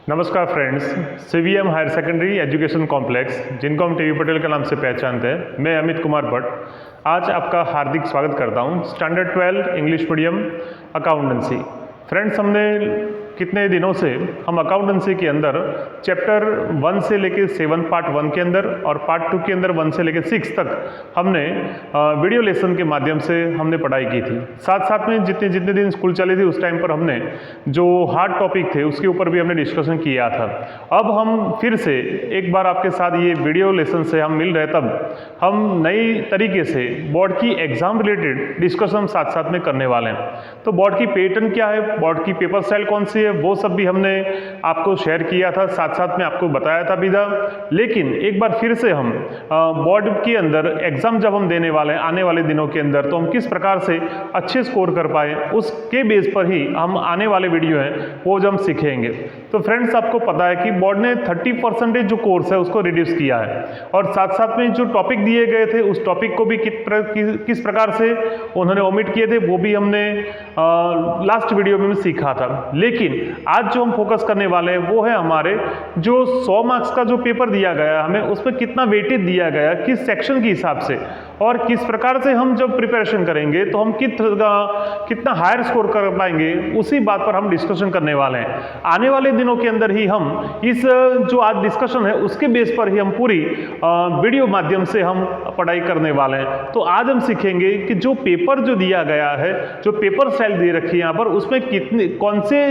नमस्कार friends, CVM higher secondary education complex, जिनको हम टीवी पटेल के नाम से पहचानते हैं, मैं अमित कुमार भट्ट आज आपका हार्दिक स्वागत करता हूं standard 12 English medium accountancy. Friends, हमने कितने दिनों से हम अकाउंटेंसी के अंदर चैप्टर 1 से लेके 7 पार्ट 1 के अंदर और पार्ट 2 के अंदर 1 से लेके 6 तक हमने वीडियो लेसन के माध्यम से हमने पढ़ाई की थी। साथ साथ में जितने दिन स्कूल चली थी उस टाइम पर हमने जो हार्ड टॉपिक थे उसके ऊपर भी हमने डिस्कशन किया था। अब हम फिर से एक बार आपके साथ ये वीडियो लेसन से हम मिल रहे, तब हम नई तरीके से बोर्ड की एग्जाम रिलेटेड डिस्कशन साथ साथ में करने वाले हैं। तो बोर्ड की पैटर्न क्या है, बोर्ड की पेपर स्टाइल कौन सी है, वो सब भी हमने आपको शेयर किया था, साथ साथ में आपको बताया था भी था। लेकिन एक बार फिर से हम बोर्ड के अंदर एग्जाम जब हम देने वाले हैं आने वाले दिनों के अंदर, तो हम किस प्रकार से अच्छे स्कोर कर पाए उसके बेस पर ही हम आने वाले वीडियो हैं वो जब हम सीखेंगे। तो फ्रेंड्स, आपको पता है कि बोर्ड ने 30% जो कोर्स है उसको रिड्यूस किया है और साथ साथ में जो टॉपिक दिए गए थे उस टॉपिक को भी किस प्रकार से उन्होंने ओमिट किए थे वो भी हमने लास्ट वीडियो में सीखा था। लेकिन आज जो हम फोकस करने वाले हैं वो है हमारे जो 100 मार्क्स का जो पेपर दिया गया हमें उस पर कितना वेटेज दिया गया किस सेक्शन के हिसाब से और किस प्रकार से हम जब प्रिपरेशन करेंगे तो हम कितना हायर स्कोर कर पाएंगे, उसी बात पर हम डिस्कशन करने वाले हैं। आने वाले दिनों के अंदर ही हम इस जो आज डिस्कशन है उसके बेस पर ही हम पूरी वीडियो माध्यम से हम पढ़ाई करने वाले हैं। तो आज हम सीखेंगे कि जो पेपर जो दिया गया है, जो पेपर स्टाइल दे रखी है यहाँ पर, उसमें कितने कौन से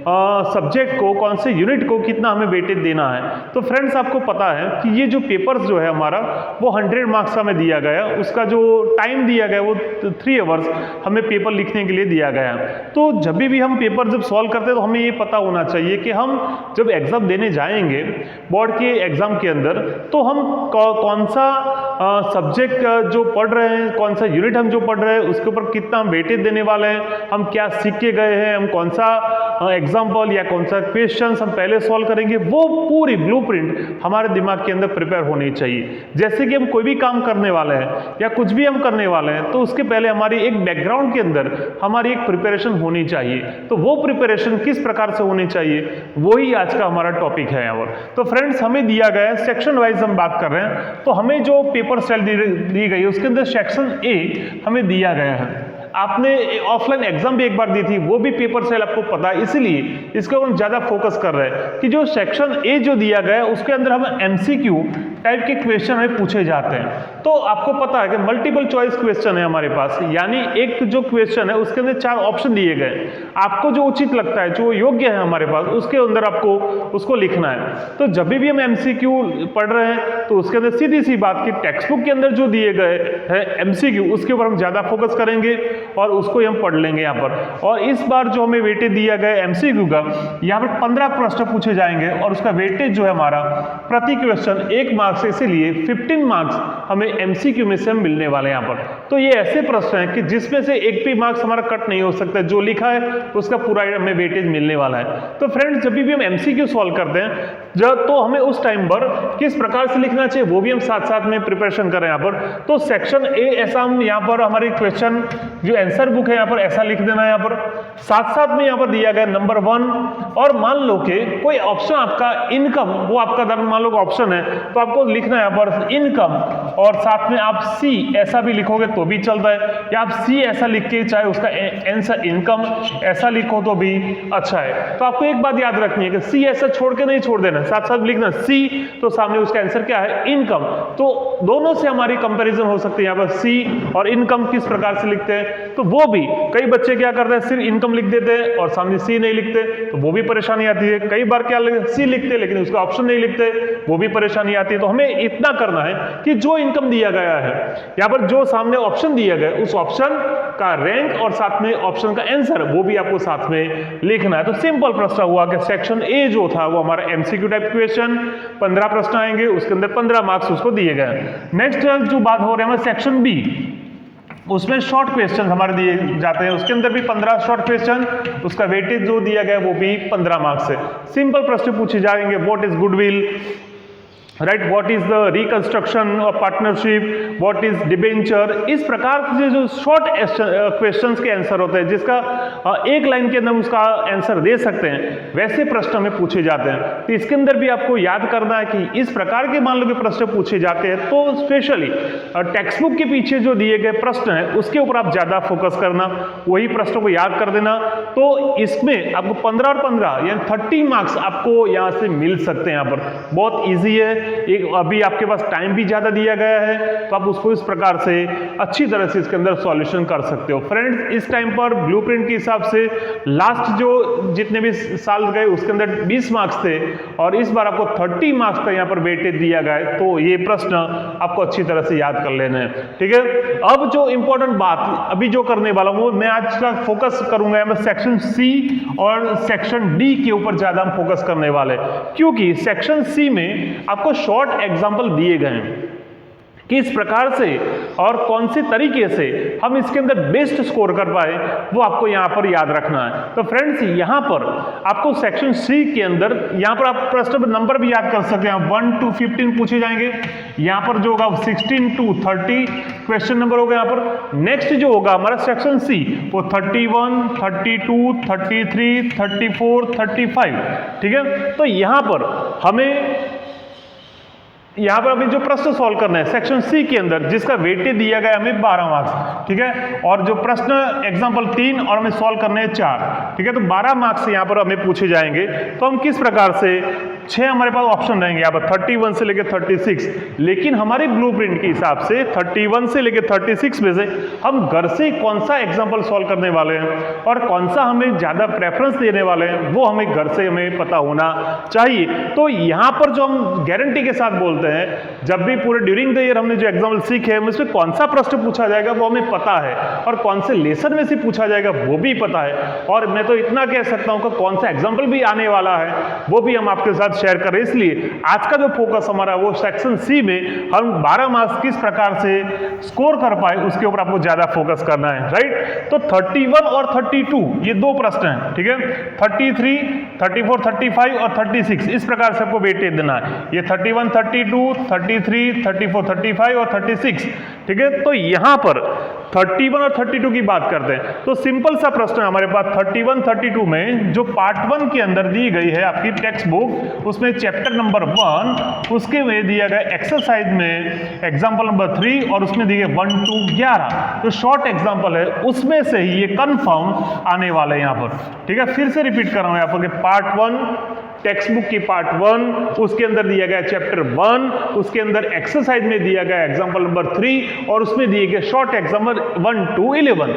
सब्जेक्ट को, कौन से यूनिट को कितना हमें वेटेज देना है। तो फ्रेंड्स, आपको पता है कि ये जो पेपर्स जो है हमारा वो 100 मार्क्स का हमें दिया गया, उसका जो टाइम दिया गया वो 3 आवर्स हमें पेपर लिखने के लिए दिया गया। तो जब भी हम पेपर जब सॉल्व करते हैं तो हमें ये पता होना चाहिए कि हम जब एग्जाम देने जाएंगे बोर्ड के एग्जाम के अंदर, तो हम कौन सा सब्जेक्ट जो पढ़ रहे हैं, कौन सा यूनिट हम जो पढ़ रहे हैं उसके ऊपर कितना हम वेटेज देने वाले हैं, हम क्या सीख के गए हैं, हम कौन सा एग्जाम्पल या कौन सा क्वेश्चंस हम पहले सॉल्व करेंगे, वो पूरी ब्लूप्रिंट हमारे दिमाग के अंदर प्रिपेयर होनी चाहिए। जैसे कि हम कोई भी काम करने वाले हैं या कुछ भी हम करने वाले हैं तो उसके पहले हमारी एक बैकग्राउंड के अंदर हमारी एक प्रिपरेशन होनी चाहिए। तो वो प्रिपरेशन किस प्रकार से होनी चाहिए वही आज का हमारा टॉपिक है यहाँ पर। तो फ्रेंड्स, हमें दिया गया है सेक्शन वाइज हम बात कर रहे हैं, तो हमें जो पेपर स्टाइल दी गई है उसके अंदर सेक्शन ए हमें दिया गया है। आपने ऑफलाइन एग्जाम भी एक बार दी थी, वो भी पेपर स्टाइल आपको पता है, इसलिए इसके ऊपर ज्यादा फोकस कर रहे हैं कि जो सेक्शन ए जो दिया गया है उसके अंदर हम एमसीक्यू टाइप के क्वेश्चन हमें पूछे जाते हैं। तो आपको पता है कि मल्टीपल चॉइस क्वेश्चन है हमारे पास, यानी एक जो क्वेश्चन है उसके अंदर 4 ऑप्शन दिए गए, आपको जो उचित लगता है, जो योग्य है हमारे पास, उसके अंदर आपको उसको लिखना है। तो जब भी हम एमसीक्यू पढ़ रहे हैं तो उसके अंदर सीधी सी बात की टेक्स्ट बुक के अंदर जो दिए गए हैं एमसीक्यू उसके ऊपर हम ज्यादा फोकस करेंगे और उसको हम पढ़ लेंगे यहाँ पर। और इस बार जो हमें वेटेज दिया गया एमसीक्यू का, यहाँ पर 15 प्रश्न पूछे जाएंगे और उसका वेटेज जो है हमारा प्रति क्वेश्चन 1 मार्क्स, इसीलिए 15 मार्क्स हमें एमसीक्यू में से हम मिलने वाले हैं यहाँ पर। तो ये ऐसे प्रश्न हैं कि जिसमें से एक भी मार्क्स हमारा कट नहीं हो सकता, जो लिखा है उसका पूरा हमें वेटेज मिलने वाला है। तो फ्रेंड्स, जब भी हम एमसीक्यू सॉल्व करते हैं तो हमें उस टाइम पर किस प्रकार से लिखना चाहिए वो भी हम साथ साथ में प्रिपरेशन करें यहाँ पर। तो सेक्शन ए ऐसा हम यहाँ पर हमारे क्वेश्चन जो आंसर बुक है यहाँ पर ऐसा लिख देना है यहाँ पर। साथ साथ में यहाँ पर दिया गया नंबर 1, और मान लो कि कोई ऑप्शन आपका इनकम, वो आपका मान लो ऑप्शन है तो आपको लिखना है यहाँ पर इनकम, और साथ में आप सी ऐसा भी लिखोगे तो भी चलता है, या आप सी ऐसा लिख के चाहे उसका आंसर इनकम ऐसा लिखो तो भी अच्छा है। तो आपको एक बात याद रखनी है कि सी ऐसा छोड़ के नहीं छोड़ देना, साथ साथ लिखना सी तो सामने उसका आंसर क्या है, इनकम। तो दोनों से हमारी कंपैरिजन हो सकती है यहाँ पर, सी और इनकम किस प्रकार से लिखते हैं। तो वो भी कई बच्चे क्या करते हैं, सिर्फ इनकम लिख देते हैं और सामने सी नहीं लिखते, तो वो भी परेशानी आती है। कई बार क्या सी लिखते लेकिन उसका ऑप्शन नहीं लिखते, वो भी परेशानी आती है। तो हमें इतना करना है कि जो इनकम दिया गया है यहाँ पर, जो सामने ऑप्शन दिया गया उस ऑप्शन का रैंक और साथ में ऑप्शन का आंसर वो भी आपको साथ में लिखना है। तो सिंपल प्रश्न हुआ कि सेक्शन ए जो था वो हमारा एमसीक्यू टाइप क्वेश्चन, 15 प्रश्न आएंगे, उसके अंदर 15 मार्क्स उसको दिए गए। नेक्स्ट जो बात हो रही है हमारे सेक्शन बी, उसमें शॉर्ट क्वेश्चन हमारे दिए जाते हैं, उसके अंदर भी 15 शॉर्ट क्वेश्चन, उसका वेटेज जो दिया गया वो भी 15 मार्क्स है। सिंपल प्रश्न पूछे जाएंगे, what is goodwill, right, what is the reconstruction of partnership, what is debenture, इस प्रकार से जो शॉर्ट क्वेश्चंस के आंसर होते हैं जिसका एक लाइन के अंदर उसका आंसर दे सकते हैं, वैसे प्रश्न हमें पूछे जाते हैं। तो इसके अंदर भी आपको याद करना है कि इस प्रकार के मान लो कि प्रश्न पूछे जाते हैं तो स्पेशली टेक्स्ट बुक के पीछे जो दिए गए प्रश्न है उसके ऊपर आप ज्यादा फोकस करना, वही प्रश्नों को याद कर देना। तो इसमें आपको 15 और 15 यानी 30 मार्क्स आपको यहाँ से मिल सकते हैं। यहाँ पर बहुत ईजी है, एक अभी आपके पास टाइम भी ज्यादा दिया गया है तो आप उसको इस प्रकार से अच्छी तरह से इसके अंदर सॉल्यूशन कर सकते हो। फ्रेंड्स, इस टाइम पर ब्लूप्रिंट के हिसाब से लास्ट जो जितने भी साल गए उसके अंदर 20 मार्क्स थे और इस बार आपको 30 मार्क्स का यहाँ पर वेटेज दिया गया है, तो ये प्रश्न आपको अच्छी तरह से याद कर लेना है। ठीक है, अब जो इंपॉर्टेंट बात अभी जो करने वाला हूं मैं आज का फोकस करूंगा मैं सेक्शन सी और सेक्शन डी के ऊपर ज्यादा हम फोकस करने वाले, क्योंकि सेक्शन सी में आपको शॉर्ट एग्जाम्पल दिए गए हैं किस प्रकार से और कौन से तरीके से हम इसके अंदर बेस्ट स्कोर कर पाए, वो आपको यहां पर याद रखना है। तो फ्रेंड्स, यहां पर आपको सेक्शन सी के अंदर यहां पर आप प्रश्न नंबर भी याद कर सकते हैं, 1 to 15 पूछे जाएंगे। यहां पर जो होगा 16 to 30 क्वेश्चन नंबर होगा। यहां पर नेक्स्ट जो होगा हमारा सेक्शन सी वो 31, 32, 33, 34, 35। ठीक है, तो यहां पर हमें यहां पर अभी जो प्रश्न सॉल्व करना है सेक्शन सी के अंदर जिसका वेटेज दिया गया हमें 12 मार्क्स। ठीक है, और जो प्रश्न एग्जांपल 3 और हमें सॉल्व करने हैं 4। ठीक है, तो 12 मार्क्स यहां पर हमें पूछे जाएंगे। तो हम किस प्रकार से 6 हमारे पास ऑप्शन रहेंगे यहाँ पर 31 से लेकर 36, लेकिन हमारे ब्लूप्रिंट के हिसाब से 31 से लेकर 36 में से हम घर से कौन सा एग्जाम्पल सॉल्व करने वाले हैं और कौन सा हमें ज्यादा प्रेफरेंस देने वाले हैं वो हमें घर से हमें पता होना चाहिए। तो यहाँ पर जो हम गारंटी के साथ बोलते हैं जब भी पूरे ड्यूरिंग द ईयर हमने जो एग्जाम्पल सीखे हैं उसमें कौन सा प्रश्न पूछा जाएगा वो हमें पता है और कौन से लेसन में से पूछा जाएगा वो भी पता है, और मैं तो इतना कह सकता हूं कि कौन सा एग्जाम्पल भी आने वाला है वो भी हम आपके साथ शेयर करें। इसलिए आज का जो फोकस हमारा वो सेक्शन सी में हम 12 मार्क्स किस प्रकार से स्कोर कर पाए उसके ऊपर आपको ज्यादा फोकस करना है। राइट, तो 31 और 32 ये दो प्रश्न हैं। ठीक है, 33, 34, 35 और 36 इस प्रकार से आपको वेटेज देना है। ये 31, 32, 33, 34, 35 और 36। ठीक है, तो यहां पर 31 और 32 की बात करते हैं तो सिंपल सा प्रश्न है हमारे पास 31, 32 में जो पार्ट 1 के अंदर दी गई है आपकी टेक्स्ट बुक उसमें चैप्टर नंबर 1 उसके में दिया गया एक्सरसाइज में एग्जाम्पल नंबर 3 और उसमें दिए 1 to 11 जो शॉर्ट एग्जाम्पल है उसमें से ही ये कंफर्म आने वाले हैं यहाँ पर। ठीक है, फिर से रिपीट कर रहा हूं यहाँ पर पार्ट 1 टेक्स्ट बुक की पार्ट 1 उसके अंदर दिया गया चैप्टर 1 उसके अंदर एक्सरसाइज में दिया गया एग्जाम्पल नंबर 3 और उसमें दिए गए शॉर्ट एग्जाम्पल 1 to 11।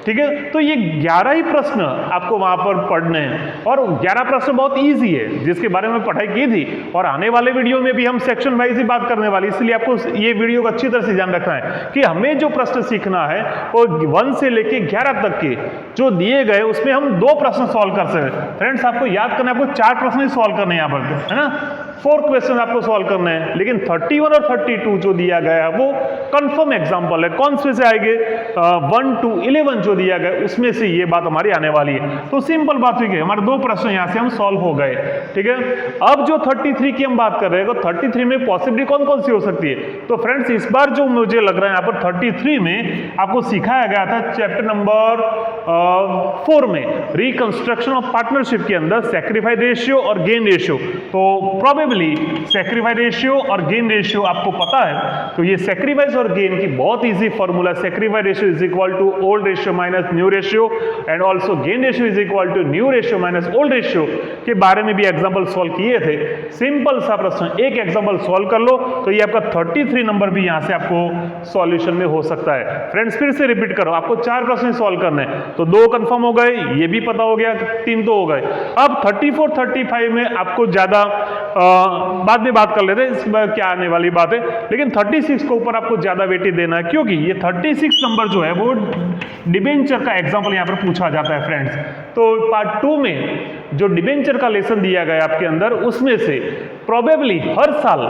ठीक है, तो ये 11 ही प्रश्न आपको वहां पर पढ़ने हैं और 11 प्रश्न बहुत इजी है जिसके बारे में पढ़ाई की थी और आने वाले वीडियो में भी हम सेक्शन वाइज ही बात करने वाली, इसलिए आपको ये वीडियो को अच्छी तरह से ध्यान रखना है कि हमें जो प्रश्न सीखना है वो 1 से लेके 11 तक के जो दिए गए उसमें हम 2 प्रश्न सॉल्व कर सकते हैं। फ्रेंड्स, आपको याद करना है आपको 4 प्रश्न सॉल्व करने यहाँ पर है ना, 4 क्वेश्चन आपको सॉल्व करने हैं, लेकिन 31 और 32 जो दिया गया है वो कंफर्म एग्जांपल है। कौन से आएंगे 1 to 11 जो दिया गया उसमें से ये बात हमारी आने वाली है। तो सिंपल बात हुई कि हमारे 2 प्रश्न यहाँ से हम सॉल्व हो गए। ठीक है, अब जो 33 की हम बात कर रहे हैं तो 33 में पॉसिबिलिटी कौन कौन सी हो सकती है। तो फ्रेंड्स, इस बार जो मुझे लग रहा है यहाँ पर 33 में आपको सिखाया गया था चैप्टर नंबर 4 में रिकंस्ट्रक्शन ऑफ पार्टनरशिप के अंदर सैक्रिफाइस रेशियो और गेन रेशियो। तो प्रोबेबली सैक्रिफाइस रेशियो और गेन रेशियो आपको पता है, तो ये सैक्रिफाइस और गेन की बहुत easy formula sacrifice ratio is equal to old ratio minus new ratio and also gain ratio is equal to new ratio minus old ratio के बारे में भी एग्जाम्पल सॉल्व किए थे। सिंपल सा प्रश्न, एक एग्जाम्पल सॉल्व कर लो तो ये आपका 33 नंबर भी यहां से आपको सॉल्यूशन में हो सकता है। फ्रेंड्स, फिर से रिपीट करो, आपको 4 प्रश्न सॉल्व करने तो 2 कंफर्म हो गए, ये भी पता हो गया, 3 तो हो गए। अब 34, 35 में आपको ज्यादा बाद में बात कर लेते हैं इसमें क्या आने वाली बात है, लेकिन 36 के ऊपर आपको ज्यादा वेटेज देना है क्योंकि ये 36 नंबर जो है वो डिबेंचर का एग्जाम्पल यहाँ पर पूछा जाता है। फ्रेंड्स, तो पार्ट 2 में जो डिबेंचर का लेसन दिया गया आपके अंदर उसमें से प्रोबेबली हर साल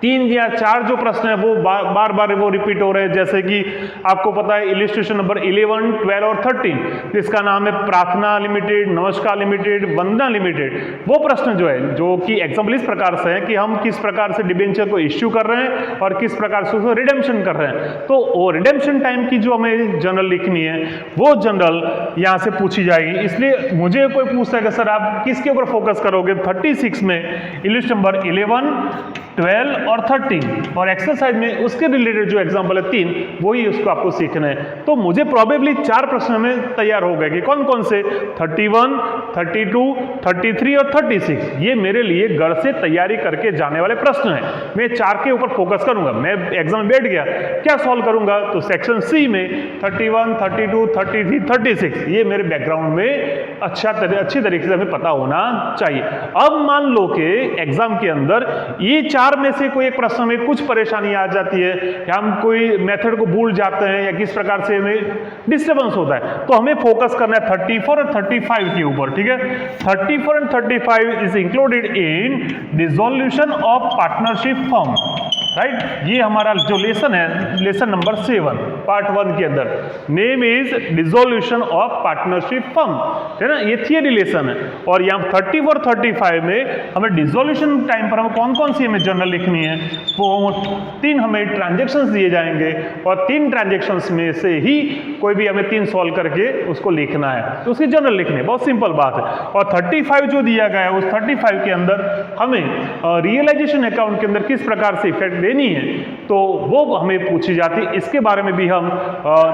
3 या 4 जो प्रश्न है वो बार बार वो रिपीट हो रहे हैं, जैसे कि आपको पता है इलिस्ट्रेशन नंबर 11, 12 और 13 जिसका नाम है प्रार्थना लिमिटेड, नमस्कार लिमिटेड, वंदना लिमिटेड। वो प्रश्न जो है जो कि एग्जाम्पल इस प्रकार से है कि हम किस प्रकार से डिबेंचर को इश्यू कर रहे हैं और किस प्रकार से उसको रिडेम्पशन कर रहे हैं। तो वो रिडेम्पशन टाइम की जो हमें जनरल लिखनी है वो जनरल यहाँ से पूछी जाएगी। इसलिए मुझे कोई पूछता है कि सर आप किसके ऊपर फोकस करोगे 36 में इलिस्ट नंबर 11, 12 और 13 और एक्सरसाइज में उसके रिलेटेड जो एग्जांपल है 3 वही उसको आपको सीखना है। तो मुझे प्रोबेबली 4 प्रश्न में तैयार हो गए कि कौन कौन से 31, 32, 33 और 36 ये मेरे लिए घर से तैयारी करके जाने वाले प्रश्न हैं। मैं 4 के ऊपर फोकस करूंगा। मैं एग्जाम में बैठ गया क्या सॉल्व करूंगा तो सेक्शन सी में 31, 32, 33, 36 ये मेरे बैकग्राउंड में अच्छी तरीके से हमें पता होना चाहिए। अब मान लो कि एग्जाम के अंदर ये 4 में से कोई एक प्रश्न में कुछ परेशानी आ जाती है या हम कोई मेथड को भूल जाते हैं या किस प्रकार से हमें डिस्टर्बेंस होता है तो हमें फोकस करना है 34 और 35 के ऊपर। ठीक है, 34 and 35 is included in dissolution of partnership firm, right. ये हमारा जो लेसन है लेसन नंबर 7 पार्ट 1 के अंदर name is dissolution of partnership firm, है ना, ये थियरी लेसन है। और यहाँ 34 और 35 में हमें डिसोल्यूशन टाइम पर हमें कौन कौन सी हमें जर्नल लिखनी है वो 3 हमें ट्रांजेक्शन्स दिए जाएंगे और 3 ट्रांजेक्शन्स में से ही कोई भी हमें 3 सॉल्व करके उसको लिखना है तो उसकी जर्नल लिखनी है, बहुत सिंपल बात है। और 35 जो दिया गया है उस 35 के अंदर हमें रियलाइजेशन अकाउंट के अंदर किस प्रकार से इफेक्ट देनी है तो वो हमें पूछी जाती है। इसके बारे में भी हम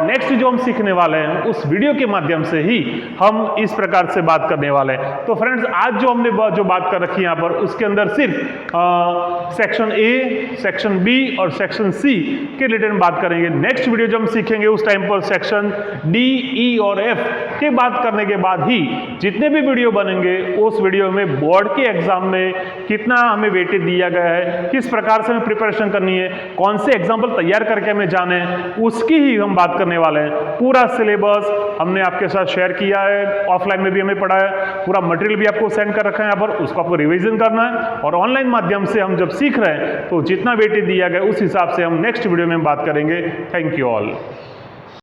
नेक्स्ट जो हम सीखने वाले हैं उस वीडियो के माध्यम से ही हम इस प्रकार से बात करने वाले हैं। तो फ्रेंड्स आज जो हमने जो बात कर रखी है यहाँ पर उसके अंदर सिर्फ सेक्शन ए, सेक्शन बी और सेक्शन सी के रिलेटेड बात करेंगे। नेक्स्ट वीडियो जब हम सीखेंगे उस टाइम पर सेक्शन डी, ई और एफ के बात करने के बाद ही जितने भी वीडियो बनेंगे उस वीडियो में बोर्ड के एग्जाम में कितना हमें वेटेज दिया गया है, किस प्रकार से हमें प्रिपरेशन करनी है, कौन से एग्जाम्पल तैयार करके हमें जाने हैं उसकी ही हम बात करने वाले हैं। पूरा सिलेबस हमने आपके साथ शेयर किया है, ऑफलाइन में भी हमें पढ़ा है, पूरा मटेरियल भी आपको सेंड कर रखा है यहाँ पर, उसको आपको रिवीजन करना है और ऑनलाइन माध्यम से हम जब सीख रहे हैं तो जितना वेटेज दिया गया उस हिसाब से हम नेक्स्ट वीडियो में बात करेंगे। Thank you all.